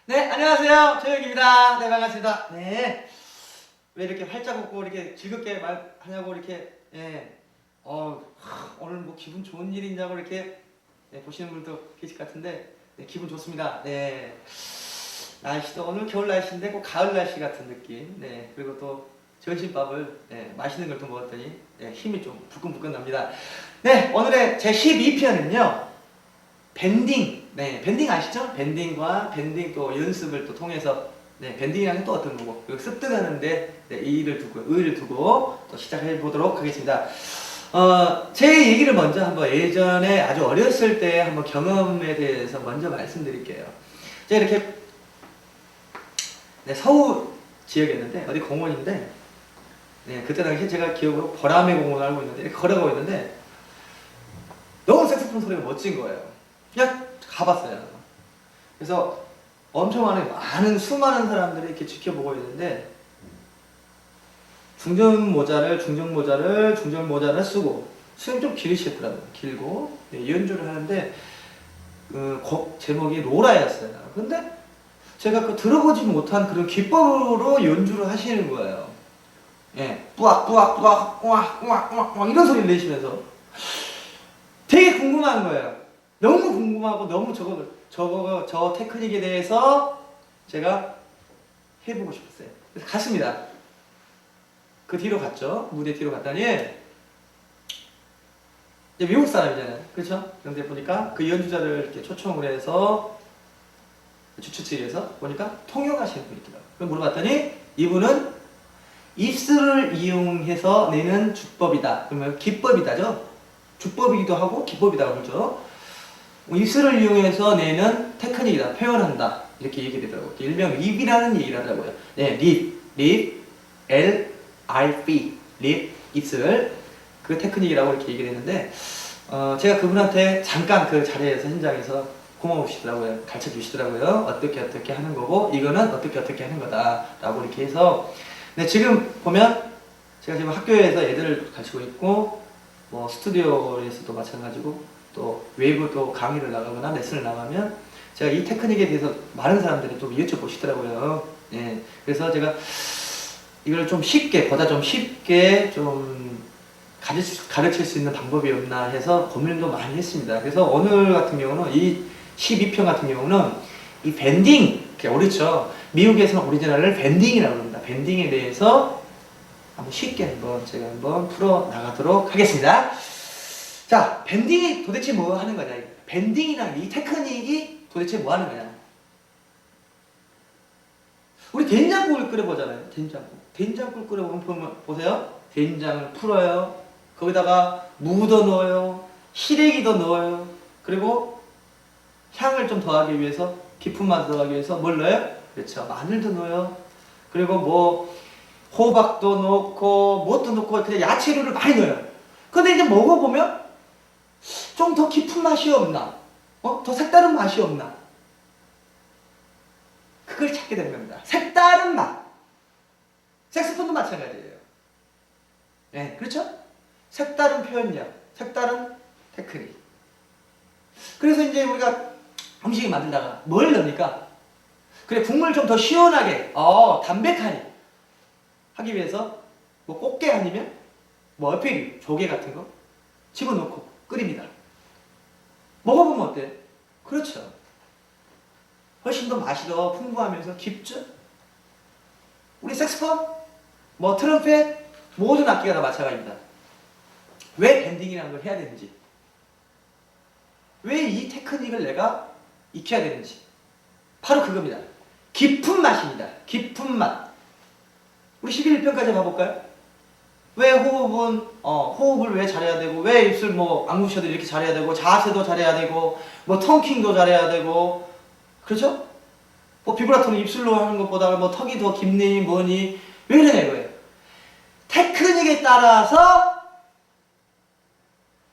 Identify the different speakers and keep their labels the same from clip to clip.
Speaker 1: 네, 안녕하세요. 조혁입니다. 네, 반갑습니다. 네. 왜 이렇게 활짝 웃고 이렇게 즐겁게 말하냐고 이렇게, 오늘 뭐 기분 좋은 일이냐고 이렇게 보시는 분도 계실 것 같은데, 네, 기분 좋습니다. 네. 날씨도 오늘 겨울 날씨인데 꼭 가을 날씨 같은 느낌. 네. 그리고 또 점심밥을 맛있는 걸 또 먹었더니 힘이 좀 불끈불끈 납니다. 네, 오늘의 제 12편은요. 밴딩, 밴딩 아시죠? 밴딩 또 연습을 또 통해서, 밴딩이라는 또 어떤 거고, 그리고 습득하는데, 의의를 두고 또 시작해 보도록 하겠습니다. 제 얘기를 먼저 한번 예전에 아주 어렸을 때 한번 경험에 대해서 먼저 말씀드릴게요. 제가 이렇게, 서울 지역이었는데, 어디 공원인데, 그때 당시에 제가 기억으로 보라매 공원을 알고 있는데, 이렇게 걸어가고 있는데, 너무 색소폰 소리가 멋진 거예요. 그냥 가봤어요. 그래서 엄청 많은 수많은 사람들이 이렇게 지켜보고 있는데 중전 모자를 쓰고 수염 좀 기르시더라고요. 길고 연주를 하는데 곡 제목이 로라였어요. 근데 제가 들어보지 못한 그런 기법으로 연주를 하시는 거예요. 뿌악 이런 소리를 내시면서 되게 궁금한 거예요. 너무 궁금하고 너무 저 테크닉에 대해서 제가 해보고 싶었어요. 그래서 갔습니다. 그 뒤로 갔죠. 무대 뒤로 갔더니 이제 미국 사람이잖아요. 그렇죠? 그런데 보니까 그 연주자를 이렇게 초청을 해서 주최측에서 보니까 통역하시는 분이 있더라고요. 그럼 물어봤더니 이분은 입술을 이용해서 내는 주법이다. 그러면 기법이다죠. 주법이기도 하고 기법이다 그러죠. 입술을 이용해서 내는 테크닉이다. 표현한다. 이렇게 얘기되더라고요. 일명 립이라는 얘기를 하더라고요. 립, L-I-P, 립, 입술. 그 테크닉이라고 이렇게 얘기를 했는데, 제가 그분한테 잠깐 그 자리에서 현장에서 고마우시더라고요. 가르쳐 주시더라고요. 어떻게 하는 거고, 이거는 어떻게 하는 거다. 라고 이렇게 해서, 지금 보면, 제가 지금 학교에서 애들을 가르치고 있고, 뭐, 스튜디오에서도 마찬가지고, 또 외부 또 강의를 나가거나 레슨을 나가면 제가 이 테크닉에 대해서 많은 사람들이 좀 여쭤보시더라고요. 그래서 제가 이걸 보다 좀 쉽게 좀 가르칠 수 있는 방법이 없나 해서 고민도 많이 했습니다. 그래서 오늘 같은 경우는 이 12편 같은 경우는 이 밴딩, 어렵죠. 미국에서는 오리지널을 밴딩이라고 합니다. 밴딩에 대해서 한번 쉽게 제가 한번 풀어 나가도록 하겠습니다. 자, 밴딩이 도대체 뭐 하는 거냐? 밴딩이라는 이 테크닉이 도대체 뭐 하는 거냐? 우리 된장국을 끓여보잖아요. 된장국 끓여보면 보세요. 된장을 풀어요. 거기다가 무도 넣어요. 시래기도 넣어요. 그리고 향을 좀 더하기 위해서, 깊은 맛을 더하기 위해서 뭘 넣어요? 그렇죠. 마늘도 넣어요. 그리고 뭐 호박도 넣고 뭣도 넣고 그냥 야채류를 많이 넣어요. 근데 이제 먹어보면 좀 더 깊은 맛이 없나? 더 색다른 맛이 없나? 그걸 찾게 되는 겁니다. 색다른 맛. 색소폰도 마찬가지예요. 그렇죠? 색다른 표현력, 색다른 테크닉. 그래서 이제 우리가 음식을 만들다가 뭘 넣습니까? 그래, 국물 좀 더 시원하게, 담백하게 하기 위해서 뭐 꽃게 아니면 뭐 어패류, 조개 같은 거 집어넣고 끓입니다. 먹어보면 어때? 그렇죠. 훨씬 더 맛이 더 풍부하면서 깊죠? 우리 색스폰, 뭐 트럼펫, 모든 악기가 다 마찬가지입니다. 왜 밴딩이라는 걸 해야 되는지, 왜 이 테크닉을 내가 익혀야 되는지, 바로 그겁니다. 깊은 맛입니다. 깊은 맛. 우리 11편까지 봐볼까요? 왜 호흡을 왜 잘해야 되고, 왜 입술 안구셔도 이렇게 잘해야 되고, 자세도 잘해야 되고, 뭐 턴킹도 잘해야 되고, 그렇죠? 비브라토는 입술로 하는 것보다 턱이 더 깊니 뭐니, 왜 그러냐 이거예요. 테크닉에 따라서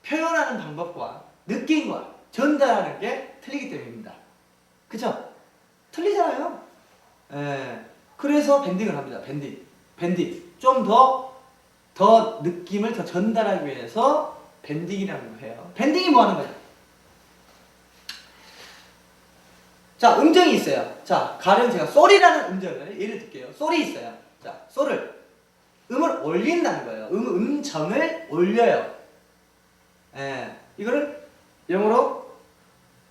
Speaker 1: 표현하는 방법과 느낌과 전달하는 게 틀리기 때문입니다. 그쵸? 틀리잖아요. 그래서 밴딩을 합니다. 밴딩. 좀 더 느낌을 더 전달하기 위해서 밴딩이라는 걸 해요. 밴딩이 뭐 하는 거냐? 자, 음정이 있어요. 자, 가령 제가 소리라는 음정을 예를 들게요. 소리 있어요. 자, 소를 음을 올린다는 거예요. 음정을 올려요. 예, 이거를 영어로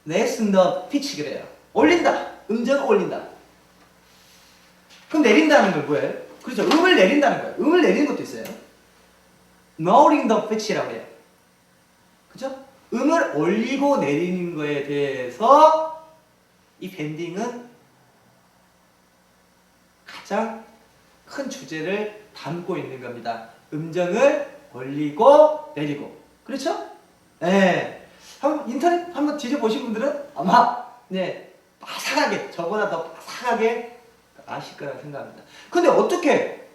Speaker 1: lessen the pitch 그래요. 올린다. 음정을 올린다. 그럼 내린다는 건 뭐예요? 그렇죠. 음을 내린다는 거예요. 음을 내리는 것도 있어요. lowering the pitch라고 해요. 그죠? 음을 올리고 내리는 거에 대해서 이 밴딩은 가장 큰 주제를 담고 있는 겁니다. 음정을 올리고 내리고. 그렇죠? 네. 한번 인터넷 한번 뒤져보신 분들은 아마 네, 빠삭하게 저보다 더 빠삭하게 아실 거라고 생각합니다. 근데 어떻게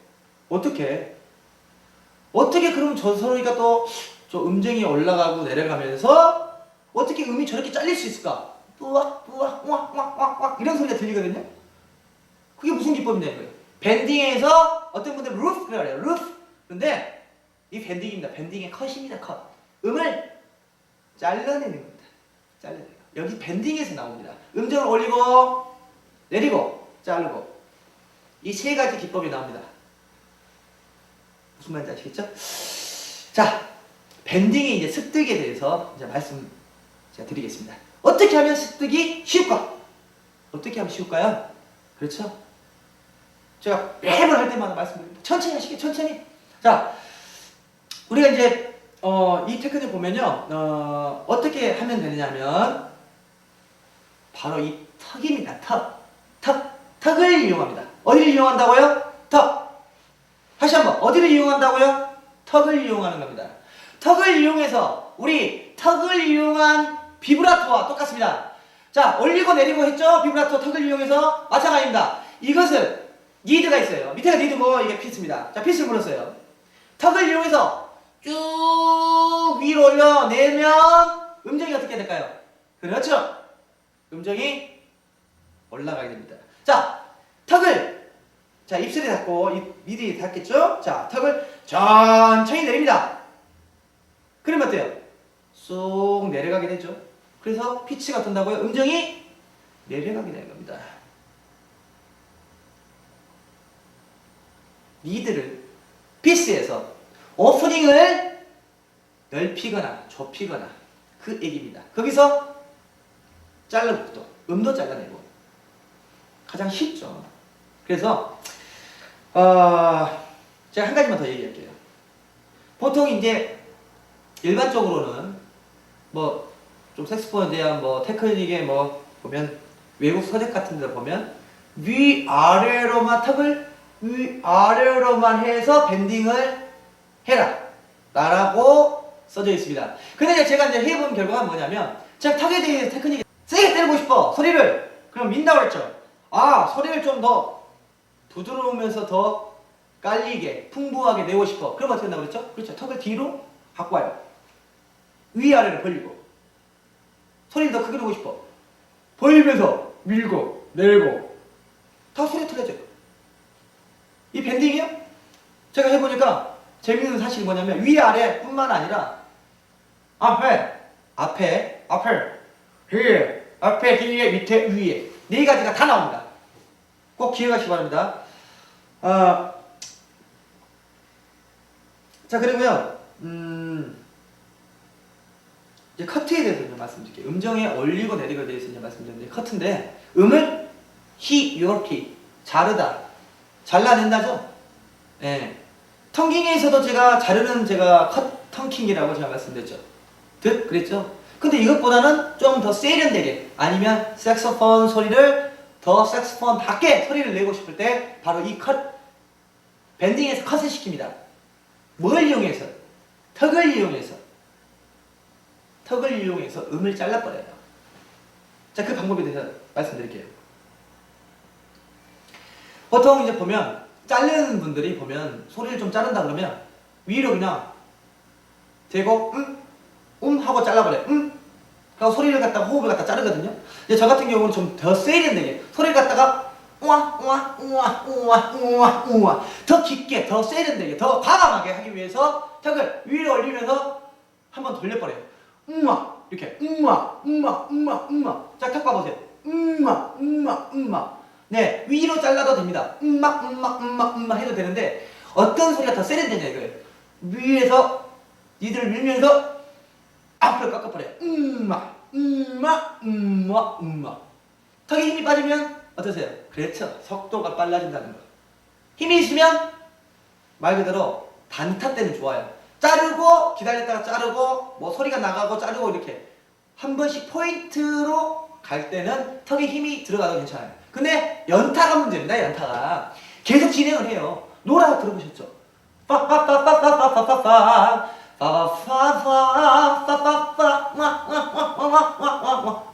Speaker 1: 그럼 저 소리가 또 저 음정이 올라가고 내려가면서 어떻게 음이 저렇게 잘릴 수 있을까? 뿌악 뿌악 우악 우악 우악 우악 이런 소리가 들리거든요. 그게 무슨 기법이냐 이거예요. 밴딩에서 어떤 분들은 루프 그래요. 루프. 근데 이 밴딩입니다. 밴딩의 컷입니다. 컷. 음을 잘라내는 겁니다. 잘라내는 거. 여기 밴딩에서 나옵니다. 음정을 올리고 내리고 자르고 이 세 가지 기법이 나옵니다. 무슨 말인지 아시겠죠? 자, 밴딩의 이제 습득에 대해서 이제 말씀 제가 드리겠습니다. 어떻게 하면 습득이 쉬울까? 어떻게 하면 쉬울까요? 그렇죠? 제가 매번 할 때마다 말씀드립니다. 천천히 하시게, 천천히. 자, 우리가 이제 이 테크닉 보면요, 어떻게 하면 되느냐면 바로 이 턱입니다. 턱을 이용합니다. 어디를 이용한다고요? 턱. 다시 한번 어디를 이용한다고요? 턱을 이용하는 겁니다. 턱을 이용해서 우리 턱을 이용한 비브라토와 똑같습니다. 자, 올리고 내리고 했죠? 비브라토 턱을 이용해서 마찬가지입니다. 이것은 리드가 있어요. 밑에가 리드고 이게 피스입니다. 자, 피스를 불었어요. 턱을 이용해서 쭉 위로 올려내면 음정이 어떻게 될까요? 그렇죠. 음정이 올라가게 됩니다. 자, 턱을 자, 입술이 닿고 미리 닿겠죠? 자, 턱을 천천히 내립니다. 그러면 어때요? 쏙 내려가게 되죠. 그래서 피치가 어떤다고요? 음정이 내려가게 되는 겁니다. 리드를 피스에서 오프닝을 넓히거나 좁히거나 그 얘기입니다. 거기서 잘라붙도 음도 잘라내고 가장 쉽죠. 그래서 제가 한 가지만 더 얘기할게요. 보통 이제 일반적으로는 뭐 좀 색소폰에 대한 뭐 테크닉에 뭐 보면 외국 서적 같은 데 보면 위아래로만 턱을 위아래로만 해서 밴딩을 해라 라고 써져 있습니다. 근데 제가 이제 해본 결과가 뭐냐면 제가 턱에 대해서 테크닉 세게 때리고 싶어 소리를 그럼 민다고 했죠. 아, 소리를 좀 더 부드러우면서 더 깔리게 풍부하게 내고 싶어. 그럼 어떻게 한다고 그랬죠? 그렇죠. 턱을 뒤로 갖고 와요. 위아래를 벌리고 소리를 더 크게 내고 싶어. 벌리면서 밀고 내리고 다 소리가 틀려져요. 이 밴딩이요? 제가 해보니까 재미있는 사실이 뭐냐면 위아래 뿐만 아니라 앞에 뒤에 밑에 위에 네 가지가 다 나옵니다. 꼭 기억하시기 바랍니다. 자, 그러면 이제 커트에 대해서 이제 말씀드릴게요. 음정에 올리고 내리고에 대해서 이제 말씀드렸는데 커트인데 음을 he, your, he 자르다, 잘라낸다죠. 예. 텅킹에서도 제가 자르는 제가 컷 텅킹이라고 제가 말씀드렸죠. 그랬죠. 근데 이것보다는 좀 더 세련되게 아니면 색소폰 소리를 더 색소폰답게 소리를 내고 싶을 때 바로 이 컷 밴딩에서 컷을 시킵니다. 뭘 이용해서? 턱을 이용해서 음을 잘라버려요. 자, 그 방법에 대해서 말씀드릴게요. 보통 이제 보면 자르는 분들이 보면 소리를 좀 자른다 그러면 위로 그냥 대고 하고 잘라버려요. 그리고 소리를 갖다가 호흡을 갖다 자르거든요. 이제 저 같은 경우는 좀 더 세련되게 소리를 갖다가 우와 더 깊게 더 세련되게 더 과감하게 하기 위해서 턱을 위로 올리면서 한번 돌려버려요. 이렇게 자, 턱 봐보세요. 네, 위로 잘라도 됩니다. 해도 되는데 어떤 소리가 더 세련되냐 이거예요. 위에서 니들을 밀면서 앞으로 깎아버려요. 턱에 힘이 빠지면 어떠세요? 그렇죠. 속도가 빨라진다는 거. 힘이 있으면 말 그대로 단타 때는 좋아요. 자르고 기다렸다가 자르고 뭐 소리가 나가고 자르고 이렇게 한 번씩 포인트로 갈 때는 턱에 힘이 들어가도 괜찮아요. 근데 연타가 문제입니다. 연타가 계속 진행을 해요. 노라 들어보셨죠?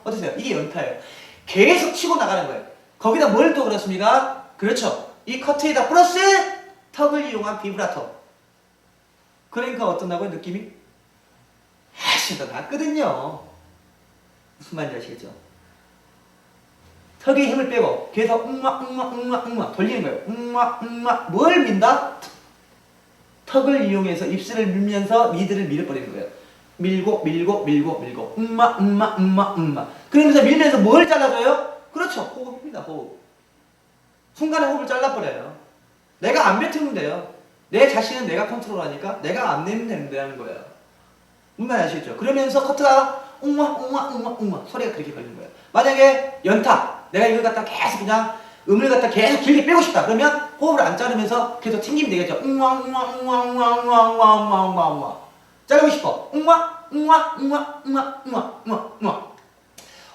Speaker 1: 어떠세요? 이게 연타예요. 계속 치고 나가는 거예요. 거기다 뭘 또 그렇습니까? 그렇죠. 이 커트에다 플러스 턱을 이용한 비브라토. 그러니까 어떤다고요? 느낌이? 훨씬 더 낫거든요. 무슨 말인지 아시겠죠? 턱에 힘을 빼고 계속 돌리는 거예요. 뭘 민다? 턱을 이용해서 입술을 밀면서 니들을 밀어버리는 거예요. 밀고 그러면서 밀면서 뭘 잘라줘요? 그렇죠. 호흡입니다. 호흡. 순간에 호흡을 잘라버려요. 내가 안 뱉으면 돼요. 내 자신은 내가 컨트롤하니까 내가 안 내면 된다는 거예요. 뭔가 아시겠죠? 그러면서 커트가 소리가 그렇게 걸리는 거예요. 만약에 연타, 내가 이걸 갖다 계속 그냥 음을 갖다 계속 길게 빼고 싶다. 그러면 호흡을 안 자르면서 계속 튕기면 되겠죠. 자르고 싶어.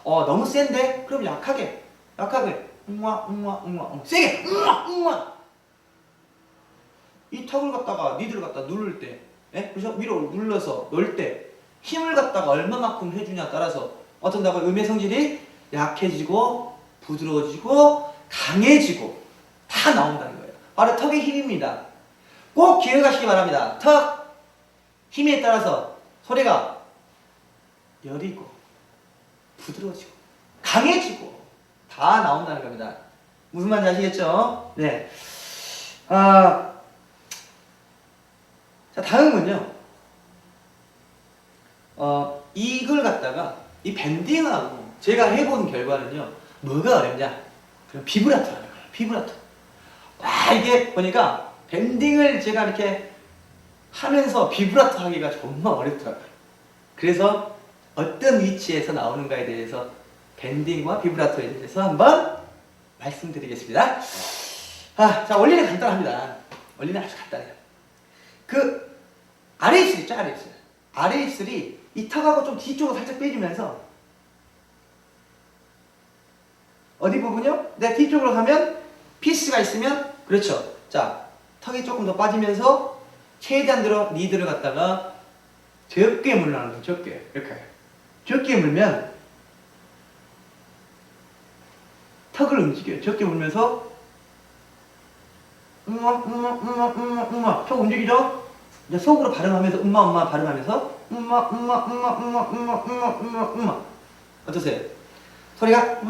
Speaker 1: 너무 센데? 그럼 약하게. 세게. 이 턱을 갖다가 니들을 갖다 누를 때, 그래서 위로 눌러서 넣을 때 힘을 갖다가 얼마만큼 해주냐에 따라서 어떤다고 음의 성질이 약해지고 부드러워지고 강해지고 다 나온다는 거예요. 바로 턱의 힘입니다. 꼭 기억하시기 바랍니다. 턱 힘에 따라서 소리가 여리고 부드러워지고 강해지고 다 나온다는 겁니다. 무슨 말인지 아시겠죠? 네. 자, 다음은요. 이걸 갖다가 이 밴딩하고 제가 해본 결과는요. 뭐가 어렵냐? 그럼 비브라토라는 거예요. 비브라토. 이게 보니까 밴딩을 제가 이렇게 하면서 비브라토 하기가 정말 어렵더라고요. 그래서 어떤 위치에서 나오는가에 대해서 밴딩과 비브라토에 대해서 한번 말씀드리겠습니다. 자, 원리는 간단합니다. 원리는 아주 간단해요. 그 아래 입술 있죠? 아래 입술. 아래 입술이 이 턱하고 좀 뒤쪽으로 살짝 빼주면서 어디 부분이요? 네, 뒤쪽으로 가면 피스가 있으면 그렇죠. 자, 턱이 조금 더 빠지면서 최대한 들어 니들을 갖다가 적게 물라는 거예요. 적게. 이렇게. 적게 물면 턱을 움직여요. 적게 물면서 턱 움직이죠? 이제 속으로 발음하면서 엄마 발음하면서 어떠세요? 소리가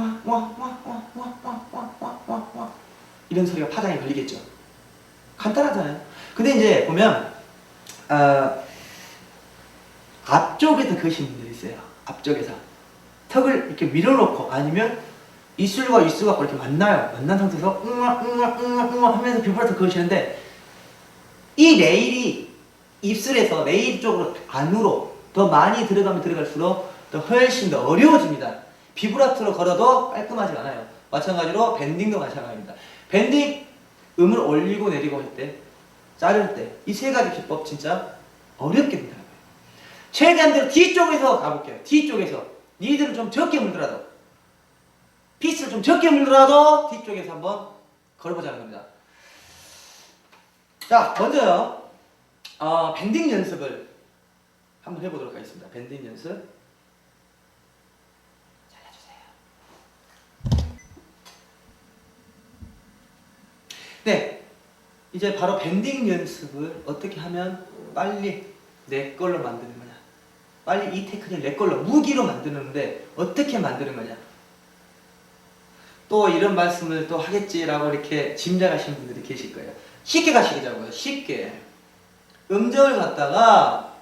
Speaker 1: 이런 소리가 파장에 걸리겠죠. 간단하잖아요. 근데 이제 보면 앞쪽에서 그러시는 분들이 있어요. 앞쪽에서 턱을 이렇게 밀어놓고 아니면 입술과 입술과 이렇게 만나요. 만난 상태에서 하면서 비브라토 그러시는데 이 레일이 입술에서 레일 쪽으로 안으로 더 많이 들어가면 들어갈수록 더 훨씬 더 어려워집니다. 비브라토로 걸어도 깔끔하지 않아요. 마찬가지로 밴딩도 마찬가지입니다. 밴딩 음을 올리고 내리고 할 때, 자를 때 이 세 가지 기법 진짜 어렵게 된다는 거예요. 최대한 뒤쪽에서 가볼게요. 뒤쪽에서 니들을 좀 적게 물더라도 피스를 좀 적게 물더라도 뒤쪽에서 한번 걸어보자는 겁니다. 자, 먼저요. 밴딩 연습을 한번 해보도록 하겠습니다. 밴딩 연습. 잘라주세요. 네, 이제 바로 밴딩 연습을 어떻게 하면 빨리 내 걸로 만드는 거냐. 빨리 이 테크닉을 내 걸로 무기로 만드는데 어떻게 만드는 거냐. 또 이런 말씀을 또 하겠지라고 이렇게 짐작하시는 분들이 계실 거예요. 쉽게 가시자고요. 쉽게. 음정을 갖다가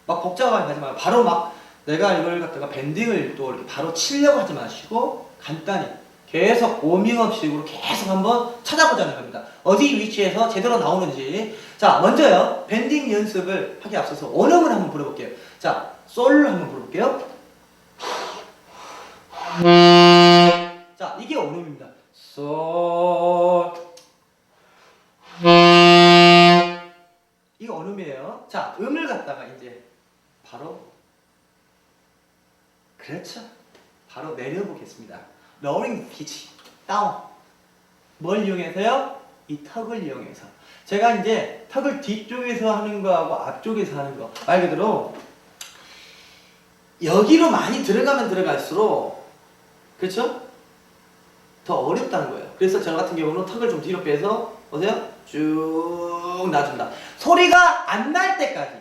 Speaker 1: 막 복잡하게 하지 말고 바로 막 내가 이걸 갖다가 밴딩을 또 이렇게 바로 치려고 하지 마시고 간단히 계속 워밍업식으로 계속 한번 찾아보자는 겁니다. 어디 위치에서 제대로 나오는지. 자, 먼저요. 밴딩 연습을 하기 앞서서 원음을 한번 불어볼게요. 자, 솔을 한번 불어볼게요. 자, 이게 원음입니다. 솔. 이거 원음이에요. 자, 음을 갖다가 이제 바로 그렇죠. 바로 내려보겠습니다. lowering pitch, 다운. 뭘 이용해서요? 이 턱을 이용해서. 제가 이제 턱을 뒤쪽에서 하는 거하고 앞쪽에서 하는 거. 말 그대로 여기로 많이 들어가면 들어갈수록 그렇죠? 더 어렵다는 거예요. 그래서 저 같은 경우는 턱을 좀 뒤로 빼서 보세요. 쭉 놔준다. 소리가 안 날 때까지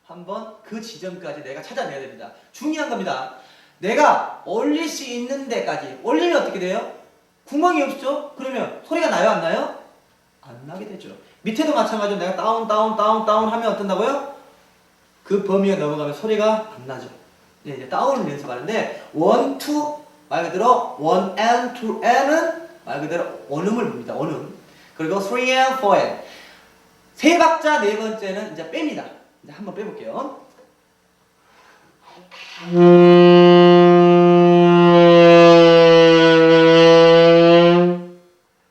Speaker 1: 한번 그 지점까지 내가 찾아내야 됩니다. 중요한 겁니다. 내가 올릴 수 있는 데까지 올리면 어떻게 돼요? 구멍이 없죠? 그러면 소리가 나요? 안 나요? 안 나게 되죠. 밑에도 마찬가지로 내가 다운 하면 어떤다고요? 그 범위가 넘어가면 소리가 안 나죠. 네, 이제 다운을 연습하는데 1, 2 말 그대로 1 and 2 and은 말 그대로 원음을 봅니다. 원음. 그리고 3 and 4 and 세 박자 네 번째는 이제 뺍니다. 이제 한번 빼볼게요.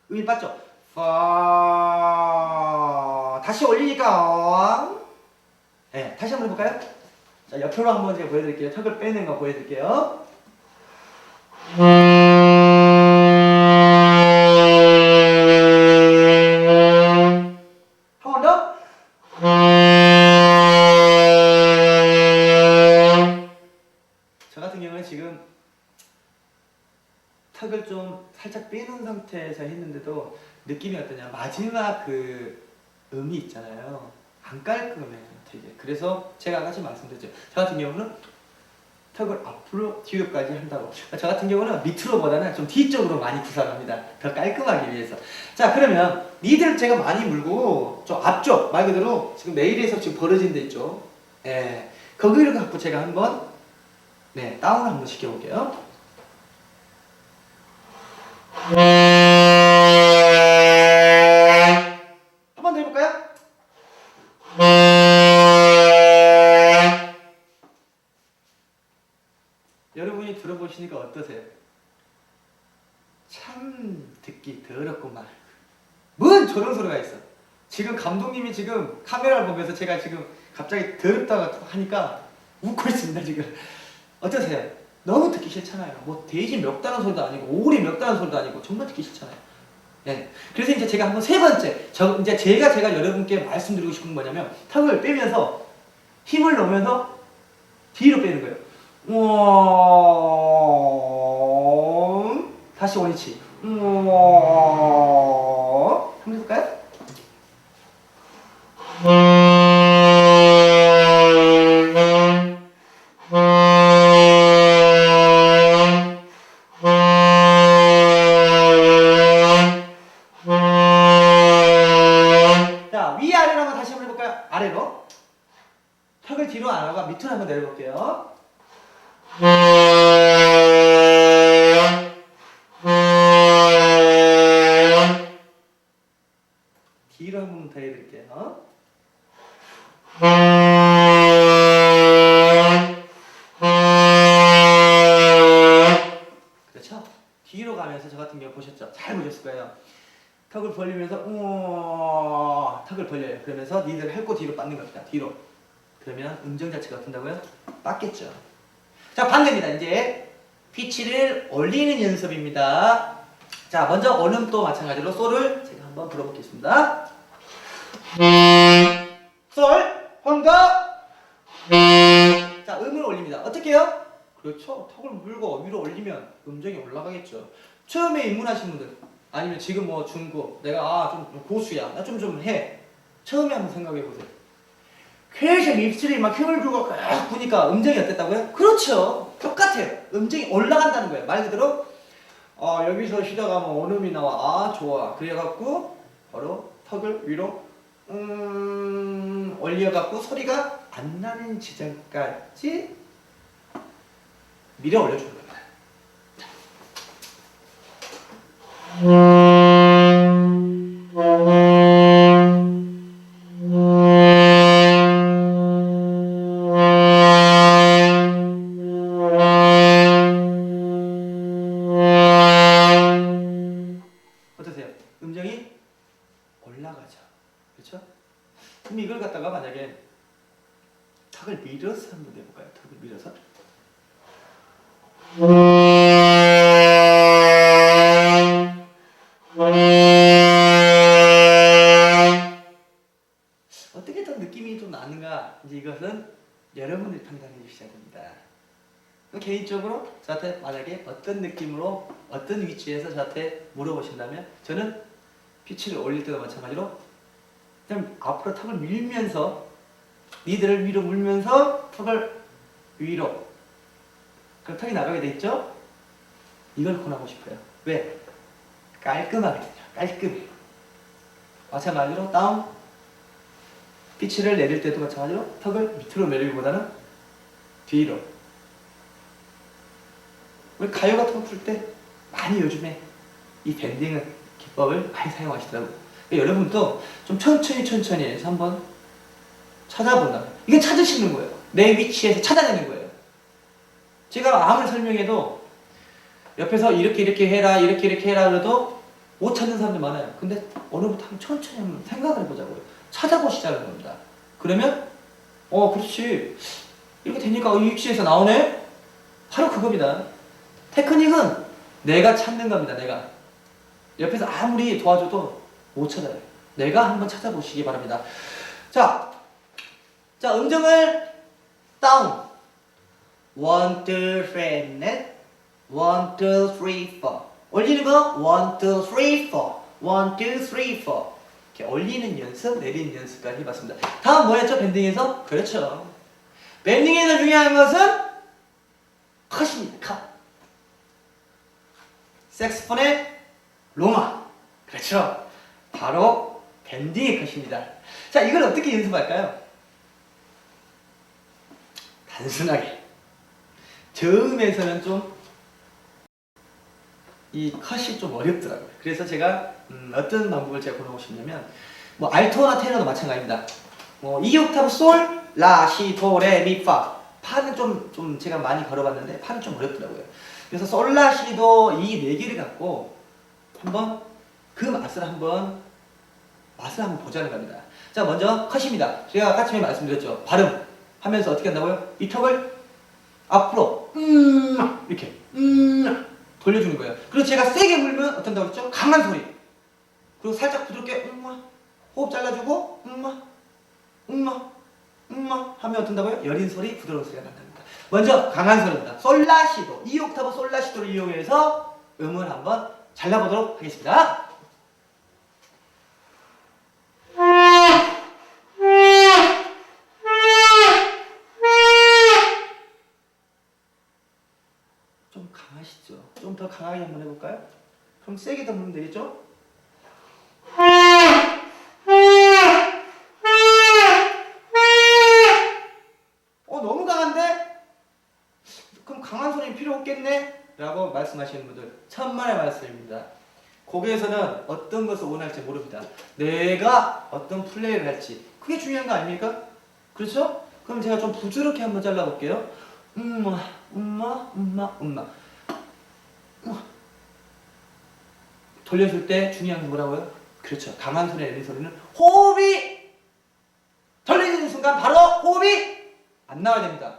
Speaker 1: 음이 빠져. 다시 올리니까 네, 다시 한번 해볼까요? 자, 옆으로 한번 제가 보여드릴게요. 턱을 빼는 거 보여드릴게요. 한 번 더. 저 같은 경우는 지금 턱을 좀 살짝 빼는 상태에서 했는데도 느낌이 어떠냐. 마지막 그 음이 있잖아요. 안 깔끔해요. 되게. 그래서 제가 아까 말씀드렸죠. 저 같은 경우는 턱을 앞으로 뒤로까지 한다고. 저 같은 경우는 밑으로보다는 좀 뒤쪽으로 많이 구사합니다. 더 깔끔하기 위해서. 자, 그러면 니들 제가 많이 물고 저 앞쪽 말 그대로 지금 내일에서 지금 벌어진 데 있죠. 예, 거기를 갖고 제가 한번 네 다운을 한번 시켜볼게요. 한 번 더 해볼까요? 여러분이 들어보시니까 어떠세요? 참 듣기 더럽구만. 뭔 저런 소리가 있어. 지금 감독님이 지금 카메라를 보면서 제가 지금 갑자기 더럽다고 하니까 웃고 있습니다 지금. 어떠세요? 너무 듣기 싫잖아요. 뭐 돼지 멱다는 소리도 아니고 오리 멱다는 소리도 아니고 정말 듣기 싫잖아요. 네. 그래서 이제 제가 한번 세 번째, 이제 제가 여러분께 말씀드리고 싶은 건 뭐냐면 턱을 빼면서 힘을 넣으면서 뒤로 빼는 거예요. 다시 원위치. 한번 해볼까요? 자, 위아래로 한번 다시 한번 해볼까요? 아래로. 턱을 뒤로 안 하고 밑으로 한번 내려볼게요. 뒤로 한 번 더 해드릴게요. 그렇죠? 뒤로 가면서 저 같은 경우 보셨죠? 잘 보셨을 거예요. 턱을 벌리면서 턱을 벌려요. 그러면서 니들 핥고 뒤로 빠는 겁니다. 뒤로. 그러면 음정 자체가 어떤다고요? 빠겠죠. 자, 반대입니다. 이제 피치를 올리는 연습입니다. 자, 먼저 원음도 마찬가지로 솔을 제가 한번 불어보겠습니다. 솔, 황가. 자, 음을 올립니다. 어떻게 해요? 그렇죠. 턱을 물고 위로 올리면 음정이 올라가겠죠. 처음에 입문하신 분들 아니면 지금 뭐 중고 내가 좀 고수야 나 좀 해. 처음에 한번 생각해 보세요. 계속 입술이 막 힘을 주고 꽉 부니까 음정이 어땠다고요? 그렇죠. 똑같아요. 음정이 올라간다는 거예요. 말 그대로 여기서 쉬다가 뭐 원음이 나와. 좋아. 그래갖고 바로 턱을 위로 올려갖고 소리가 안 나는 지점까지 밀어 올려주는 겁니다. 음정이 올라가죠. 그렇죠? 그럼 이걸 갖다가 만약에 턱을 밀어서 한번 해볼까요? 턱을 밀어서. 어떻게 더 느낌이 좀 나는가? 이제 이것은 여러분들이 판단해 주셔야 됩니다. 개인적으로 저한테 만약에 어떤 느낌으로 어떤 위치에서 저한테 물어보신다면 저는 피치를 올릴 때도 마찬가지로 그냥 앞으로 턱을 밀면서 니들을 위로 물면서 턱을 위로 그럼 턱이 나가게 돼 있죠? 이걸 권하고 싶어요. 왜? 깔끔하거든요. 깔끔해. 마찬가지로 다운 피치를 내릴 때도 마찬가지로 턱을 밑으로 내리기보다는 뒤로. 우리 가요 같은 거 풀 때 많이 요즘에 이 밴딩 기법을 많이 사용하시더라고요. 그러니까 여러분도 좀 천천히 해서 한번 찾아본다. 이게 찾으시는 거예요. 내 위치에서 찾아내는 거예요. 제가 아무리 설명해도 옆에서 이렇게 해라 이렇게 해라 그래도 못 찾는 사람들 많아요. 근데 오늘부터 한번 천천히 한번 생각을 해보자고요. 찾아보시자는 겁니다. 그러면 그렇지 이렇게 되니까 이 위치에서 나오네? 바로 그겁니다. 테크닉은 내가 찾는 겁니다. 내가 옆에서 아무리 도와줘도 못 찾아요. 내가 한번 찾아보시기 바랍니다. 자 음정을 다운 1, 2, 3, 넷 1, 2, 3, 4 올리는 거 1, 2, 3, 4 1, 2, 3, 4 이렇게 올리는 연습, 내리는 연습까지 해봤습니다. 다음 뭐였죠? 밴딩에서? 그렇죠. 밴딩에서 중요한 것은 컷입니다. 컷. 색스폰의 로마. 그렇죠. 바로 밴딩의 컷입니다. 자, 이걸 어떻게 연습할까요? 단순하게. 저음에서는 좀 이 컷이 좀 어렵더라고요. 그래서 제가 어떤 방법을 제가 권하고 싶냐면 뭐 알토나 테너도 마찬가지입니다. 2옥타브 솔, 라, 시, 도, 레, 미, 파 파는 좀 제가 많이 걸어봤는데 파는 좀 어렵더라고요. 그래서 솔, 라, 시, 도 이 네 개를 갖고 한번 그 맛을 한번 보자는 겁니다. 자, 먼저 컷입니다. 제가 아까 전에 말씀드렸죠. 발음 하면서 어떻게 한다고요? 이 턱을 앞으로 이렇게 돌려주는 거예요. 그리고 제가 세게 물면 어떤다고 그랬죠? 강한 소리. 그리고 살짝 부드럽게 호흡 잘라주고 하면 어떤다고요? 여린 소리, 부드러운 소리가 난답니다. 먼저 강한 소리입니다. 솔라시도 2옥타브 솔라시도를 이용해서 음을 한번 잘라보도록 하겠습니다. 좀 강하시죠? 좀 더 강하게 한번 해볼까요? 그럼 세게 더 부르면 되겠죠? 너무 강한데? 그럼 강한 소리는 필요 없겠네? 라고 말씀하시는 분들 천만의 말씀입니다. 곡에서는 어떤 것을 원할지 모릅니다. 내가 어떤 플레이를 할지 그게 중요한 거 아닙니까? 그렇죠? 그럼 제가 좀 부드럽게 한번 잘라볼게요. 돌려줄 때 중요한 게 뭐라고요? 그렇죠. 강한 소리 내는 소리는 호흡이 돌리는 순간 바로 호흡이 안 나와야 됩니다.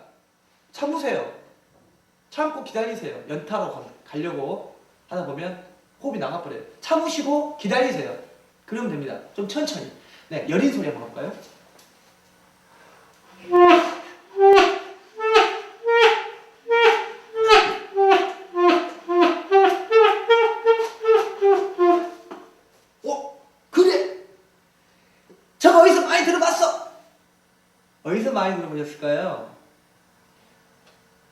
Speaker 1: 참으세요. 참고 기다리세요. 연타로 가려고 하다 보면 호흡이 나가버려요. 참으시고 기다리세요. 그러면 됩니다. 좀 천천히. 네, 여린 소리 한번 볼까요? 그래! 저거 어디서 많이 들어봤어? 어디서 많이 들어보셨을까요?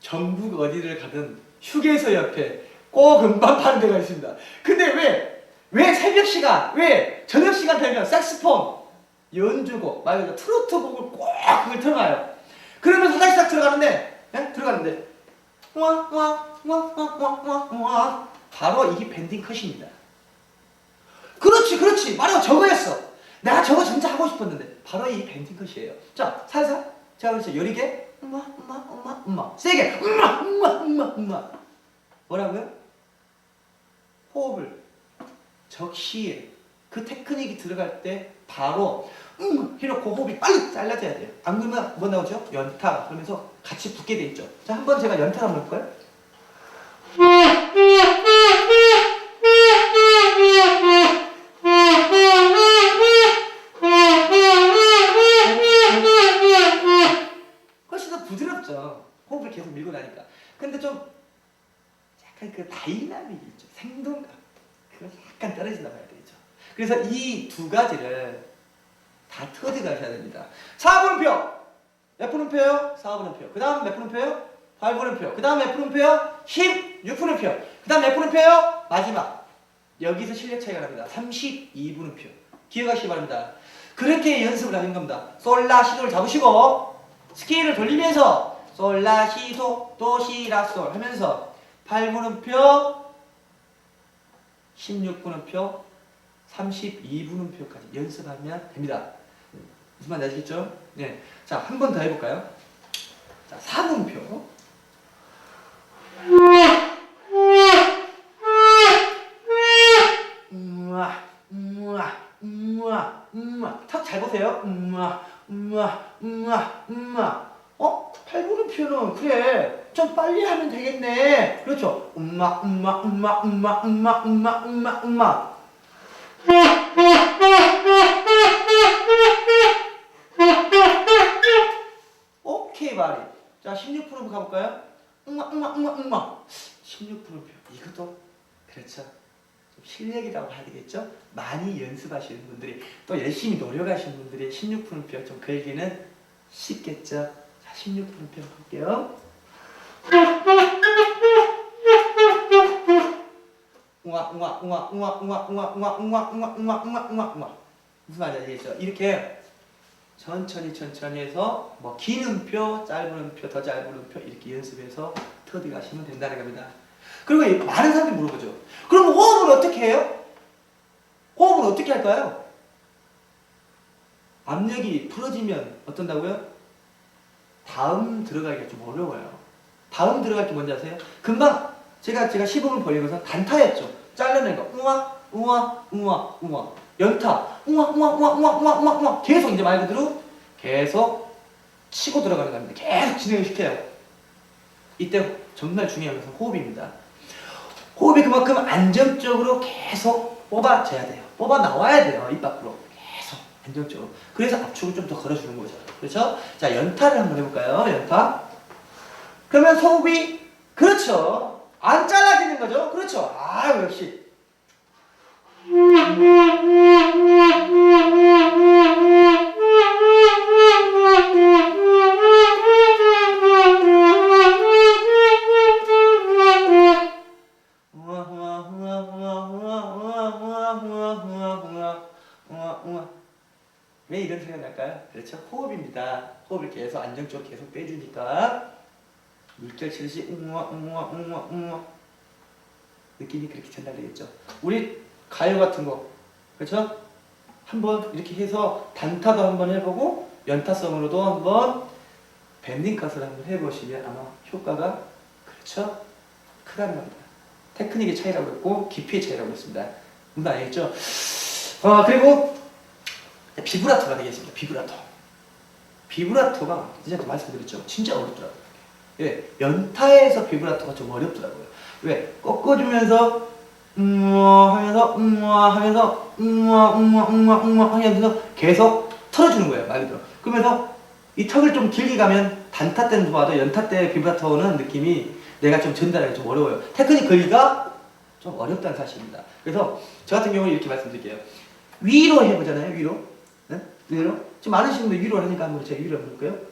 Speaker 1: 전국 어디를 가든 휴게소 옆에 꼭 음반 파는 데가 있습니다. 근데 왜 새벽 시간, 왜 저녁 시간 되면 색스폰 연주곡, 말 그대로 트로트 곡을 꼭 그걸 틀어놔요. 그러면서 살짝 들어가는데, 바로 이게 밴딩 컷입니다. 그렇지. 바로 저거였어. 내가 저거 진짜 하고 싶었는데 바로 이 밴딩 컷이에요. 자, 살살. 자, 그렇죠. 여리게 세게 뭐라고요? 호흡을 적시에 그 테크닉이 들어갈 때 바로 해놓고 호흡이 빨리 잘라져야 돼요. 안 그러면 뭐 나오죠? 연타. 그러면서 같이 붙게 돼 있죠. 자, 한번 제가 연타를 한번 해볼까요? 훨씬 더 부드럽죠. 호흡을 계속 밀고 나니까. 근데 좀 약간 그 다이나믹이 있죠. 생동감. 그건 약간 떨어진다 봐야 되겠죠. 그래서 이 두 가지를 다 터득 하셔야 됩니다. 4분음표! 몇 분음표요? 4분음표. 그 다음 몇 분음표요? 8분음표. 그 다음 몇 분음표요? 16분음표. 그 다음 몇 분음표요? 마지막. 여기서 실력 차이가 납니다. 32분음표. 기억하시기 바랍니다. 그렇게 연습을 하는 겁니다. 솔라 시도를 잡으시고 스케일을 돌리면서 솔라 시도 도 시라 솔 하면서 8분음표 16분음표 32분음표까지 연습하면 됩니다. 무슨 말인지 아시겠죠? 네. 자, 한 번 더 해볼까요? 자, 4분음표. 턱 잘 보세요. 8분음표는 그래. 좀 빨리 하면 되겠네. 그렇죠. 오케이, 바리. 자, 16분음표 가볼까요? 16분음표. 이것도 그렇죠. 좀 실력이라고 해야 되겠죠? 많이 연습하시는 분들이 또 열심히 노력하시는 분들이 16분음표 좀 걸기는 쉽겠죠? 자, 16분음표 볼게요. 무슨 말인지 아시겠죠? 이렇게 천천히 해서 뭐 긴 음표, 짧은 음표, 더 짧은 음표 이렇게 연습해서 터득하시면 된다는 겁니다. 그리고 많은 사람들이 물어보죠. 그럼 호흡을 어떻게 해요? 호흡을 어떻게 할까요? 압력이 풀어지면 어떤다고요? 다음 들어가기가 좀 어려워요. 다음 들어갈 게 뭔지 아세요? 금방 제가 시범을 보이면서 단타였죠. 잘라낸 거. 연타. 계속 이제 말 그대로 계속 치고 들어가는 겁니다. 계속 진행을 시켜요. 이때 정말 중요한 것은 호흡입니다. 호흡이 그만큼 안정적으로 계속 뽑아줘야 돼요. 뽑아 나와야 돼요. 입 밖으로. 계속 안정적으로. 그래서 압축을 좀 더 걸어주는 거죠. 그렇죠? 자, 연타를 한번 해볼까요? 연타. 그러면 호흡이 그렇죠. 안 잘라지는 거죠. 그렇죠. 아, 역시. 왜 이런 소리가 날까요? 그렇죠. 호흡입니다. 호흡을 계속 안정적으로 계속 빼주니까 물결 치듯이 느낌이 그렇게 전달되겠죠. 우리 가요 같은 거 그렇죠? 한번 이렇게 해서 단타도 한번 해보고 연타성으로도 한번 밴딩 컷을 한번 해보시면 아마 효과가 그렇죠? 크다는 겁니다. 테크닉의 차이라고 했고 깊이의 차이라고 했습니다. 무슨 알겠죠? 그리고 비브라토가 되겠습니다. 비브라토가 제가 말씀드렸죠. 진짜 어렵더라고요. 왜? 연타에서 비브라토가 좀 어렵더라고요. 왜? 꺾어주면서 하면서 계속 털어주는 거예요. 말 그대로. 그러면서 이 턱을 좀 길게 가면 단타 때는 좋아도 연타 때 비브라토는 느낌이 내가 좀 전달하기 좀 어려워요. 테크닉 걸기가 좀 어렵다는 사실입니다. 그래서 저 같은 경우는 이렇게 말씀드릴게요. 위로 해보잖아요. 위로. 네? 위로. 지금 많으신 분들 위로 하니까 한번 제가 위로 해볼까요?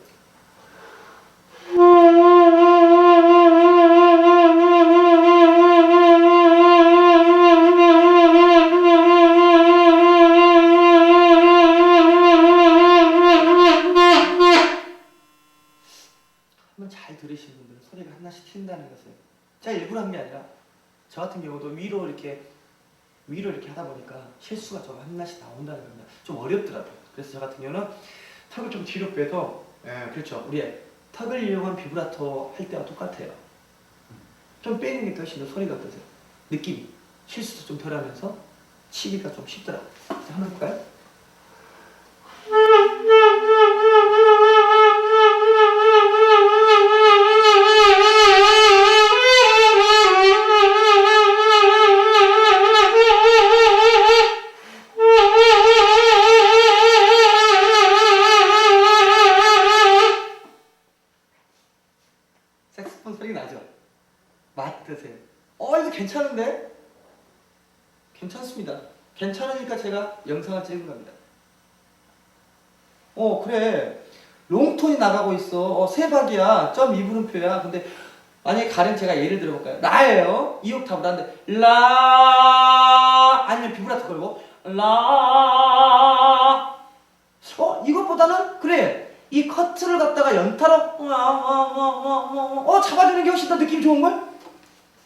Speaker 1: 한번 잘 들으시는 분들은 소리가 하나씩 튄다는 것을 제가 일부러 한 게 아니라 저 같은 경우도 위로 이렇게 하다 보니까 실수가 좀 하나씩 나온다는 겁니다. 좀 어렵더라고요. 그래서 저 같은 경우는 턱을 좀 뒤로 빼서 그렇죠. 우리 턱을 이용한 비브라토 할 때와 똑같아요. 좀 빼는 게 훨씬 더 소리가 어떠세요? 느낌이 실수도 좀 덜하면서 치기가 좀 쉽더라. 자, 한번 해볼까요? 색소폰 소리 나죠? 맡으세요. 이거 괜찮은데? 괜찮습니다. 괜찮으니까 제가 영상을 찍은 겁니다. 그래. 롱톤이 나가고 있어. 세 박이야. 점 2분음표야. 근데 만약에 가령 제가 예를 들어볼까요? 라예요. 2옥타브를 하는데 라 아니면 비브라토 걸고 라 이것보다는 그래. 이 커트를 갖다가 연타로 잡아주는 게 훨씬 더 느낌이 좋은걸?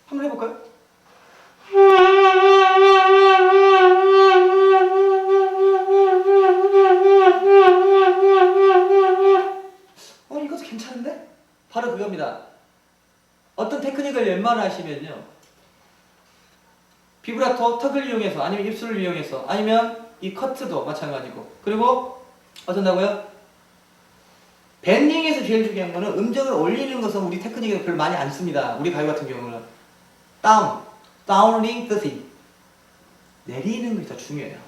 Speaker 1: 한번 해볼까요? 이것도 괜찮은데? 바로 그겁니다. 어떤 테크닉을 웬만하시면요, 비브라토 턱을 이용해서 아니면 입술을 이용해서 아니면 이 커트도 마찬가지고, 그리고 어쩐다고요? 밴딩에서 제일 중요한 거는 음정을 올리는 것은 우리 테크닉에서 별로 많이 안 씁니다. 우리 가요 같은 경우는 다운링 뜻이 내리는 것이 더 중요해요.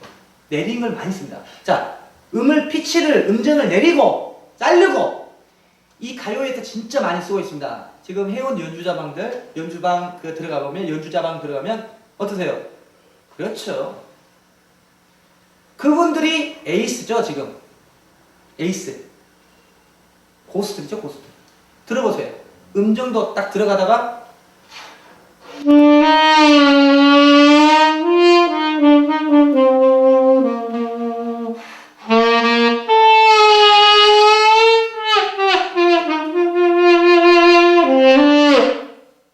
Speaker 1: 내리는 걸 많이 씁니다. 자, 음정을 내리고 자르고 이 가요에서 진짜 많이 쓰고 있습니다. 지금 해온 연주자방들, 연주방 들어가보면, 연주자방 들어가면 어떠세요? 그렇죠. 그분들이 에이스죠, 지금. 에이스. 고스트죠, 고스트. 들어보세요. 음정도 딱 들어가다가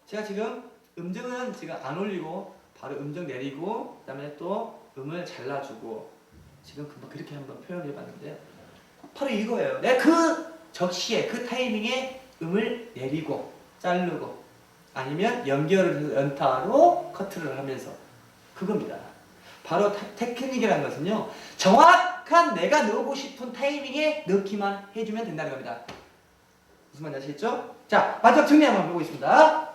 Speaker 1: 제가 지금 음정은 지금 안 올리고 바로 음정 내리고 그 다음에 또 음을 잘라주고 지금 그렇게 한번 표현해 봤는데요. 바로 이거예요. 내가 그 적시에 그 타이밍에 음을 내리고 자르고 아니면 연결을 연타로 커트를 하면서 그겁니다. 바로 테크닉이라는 것은요, 정확한 내가 넣고 싶은 타이밍에 넣기만 해주면 된다는 겁니다. 무슨 말인지 아시겠죠? 자, 마지막 정리 한번 해보겠습니다.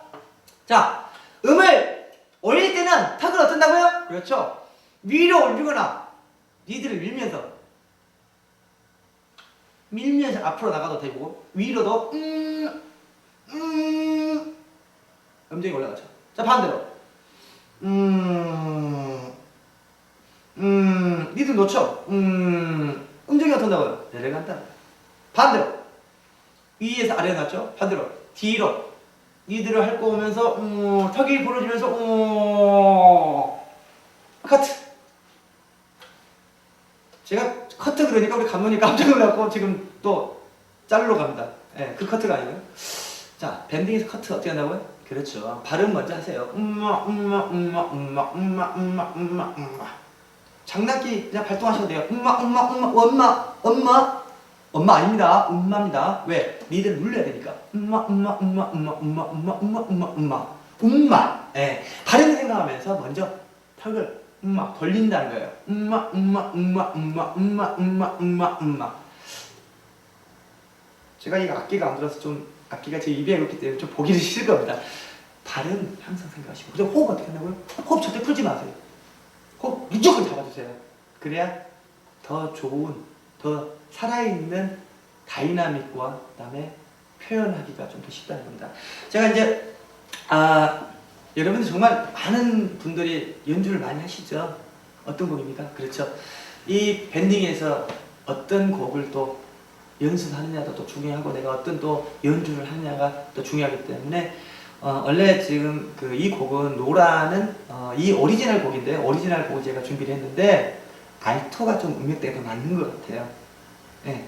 Speaker 1: 자, 음을 올릴 때는 턱을 어떤다고요? 그렇죠. 위로 올리거나 리드를 밀면서 앞으로 나가도 되고 위로도 음정이 올라가죠. 자, 반대로 리드 놓죠. 음정이 어떤다고요? 내려간다. 반대로 위에서 아래로 났죠. 반대로 뒤로 리드를 핥고 오면서 턱이 부러지면서 커트. 제가 커트 그러니까 우리 감독님 깜짝 놀랐고 지금 또 자르러 갑니다. 네, 그 커트가 아니고요. 자, 밴딩에서 커트 어떻게 한다고요? 그렇죠. 발음 먼저 하세요. 장난기 그냥 발동하셔도 돼요. 엄마 아닙니다. 음마입니다. 왜? 리드를 눌러야 되니까. 예. 발음 생각하면서 먼저 턱을 돌린다는 거예요. 제가 이 악기가 안 들어서 좀 악기가 제 입에 있기 때문에 좀 보기는 싫을 겁니다. 발음 항상 생각하시고. 그리고 호흡 어떻게 한다고요? 호흡 절대 풀지 마세요. 호흡 무조건 잡아주세요. 그래야 더 좋은, 더 살아있는 다이나믹과 그다음에 표현하기가 좀 더 쉽다는 겁니다. 제가 이제 여러분들 정말 많은 분들이 연주를 많이 하시죠. 어떤 곡입니까? 그렇죠. 이 밴딩에서 어떤 곡을 또 연습하느냐도 또 중요하고 내가 어떤 또 연주를 하느냐가 또 중요하기 때문에 원래 지금 이 곡은 노라는 이 오리지널 곡인데요. 오리지널 곡을 제가 준비를 했는데 알토가 좀 음역대가 맞는 것 같아요. 네.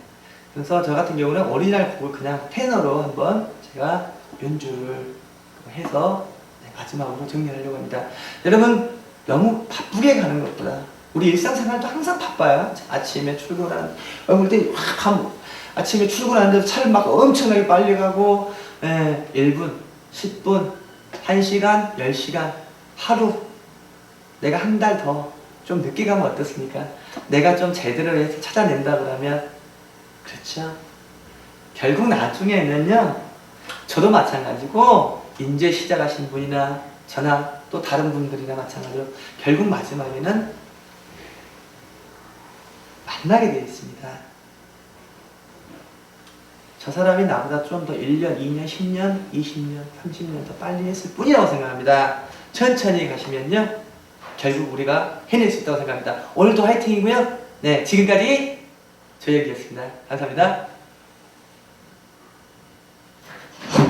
Speaker 1: 그래서 저 같은 경우는 오리지널 곡을 그냥 테너로 한번 제가 연주를 해서 마지막으로 정리하려고 합니다. 여러분 너무 바쁘게 가는 것보다 우리 일상생활도 항상 바빠요. 아침에 출근하는 아침에 출근하는데 차를 막 엄청나게 빨리 가고 1분, 10분, 1시간, 10시간 하루 내가 한 달 더 좀 늦게 가면 어떻습니까? 내가 좀 제대로 해서 찾아낸다 그러면 그렇죠. 결국 나중에는요. 저도 마찬가지고 이제 시작하신 분이나 저나 또 다른 분들이나 마찬가지로 결국 마지막에는 만나게 되어 있습니다. 저 사람이 나보다 좀 더 1년, 2년, 10년, 20년, 30년 더 빨리 했을 뿐이라고 생각합니다. 천천히 가시면요. 결국 우리가 해낼 수 있다고 생각합니다. 오늘도 화이팅이고요. 네, 지금까지 조혁이었습니다. 감사합니다.